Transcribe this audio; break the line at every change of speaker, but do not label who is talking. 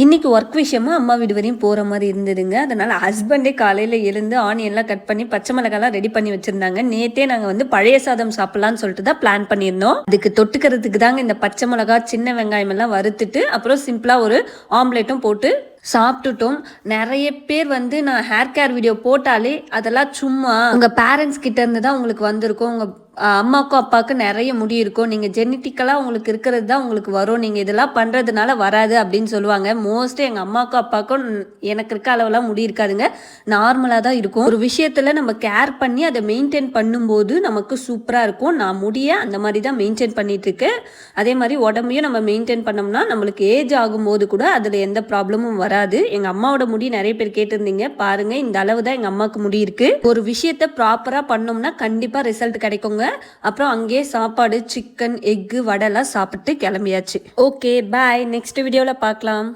இன்னைக்கு ஒர்க் விஷயமா அம்மா வீடு வரையும் போகிற மாதிரி இருந்ததுங்க. அதனால் ஹஸ்பண்டே காலையில் எழுந்து ஆனியன்லாம் கட் பண்ணி பச்சை மிளகாலாம் ரெடி பண்ணி வச்சுருந்தாங்க. நேற்றே நாங்கள் வந்து பழைய சாதம் சாப்பிட்லான்னு சொல்லிட்டு தான் பிளான் பண்ணியிருந்தோம். அதுக்கு தொட்டுக்கிறதுக்கு தாங்க இந்த பச்சை மிளகா சின்ன வெங்காயம் எல்லாம் வறுத்துட்டு அப்புறம் சிம்பிளாக ஒரு ஆம்லேட்டும் போட்டு சாப்பிட்டுட்டோம். நிறைய பேர் வந்து நான் ஹேர் கேர் வீடியோ போட்டாலே அதெல்லாம் சும்மா உங்கள் பேரண்ட்ஸ் கிட்ட இருந்து தான் உங்களுக்கு வந்திருக்கும், உங்கள் அம்மாவுக்கும் அப்பாவுக்கும் நிறைய முடி இருக்கும், நீங்கள் ஜெனட்டிக்கலாக உங்களுக்கு இருக்கிறது தான் உங்களுக்கு வரும், நீங்கள் இதெல்லாம் பண்ணுறதுனால வராது அப்படின்னு சொல்லுவாங்க. மோஸ்ட்லி எங்கள் அம்மாவுக்கும் அப்பாவுக்கும் எனக்கு இருக்க அளவெல்லாம் முடி இருக்காதுங்க, நார்மலாக தான் இருக்கும். ஒரு விஷயத்தில் நம்ம கேர் பண்ணி அதை மெயின்டைன் பண்ணும்போது நமக்கு சூப்பராக இருக்கும். நான் முடிய அந்த மாதிரி தான் மெயின்டைன் பண்ணிகிட்ருக்கேன். அதே மாதிரி உடம்பையும் நம்ம மெயின்டைன் பண்ணோம்னா நம்மளுக்கு ஏஜ் ஆகும்போது கூட அதில் எந்த ப்ராப்ளமும் வராது. எங்கள் அம்மாவோட முடி நிறைய பேர் கேட்டிருந்தீங்க, பாருங்கள் இந்த அளவு தான் எங்கள் அம்மாவுக்கு முடி இருக்குது. ஒரு விஷயத்தை ப்ராப்பராக பண்ணோம்னா கண்டிப்பாக ரிசல்ட் கிடைக்குங்க. அப்புறம் அங்கேயே சாப்பாடு சிக்கன் எக்கு வடைலாம் சாப்பிட்டு கிளம்பியாச்சு. ஓகே பாய், நெக்ஸ்ட் வீடியோவில் பார்க்கலாம்.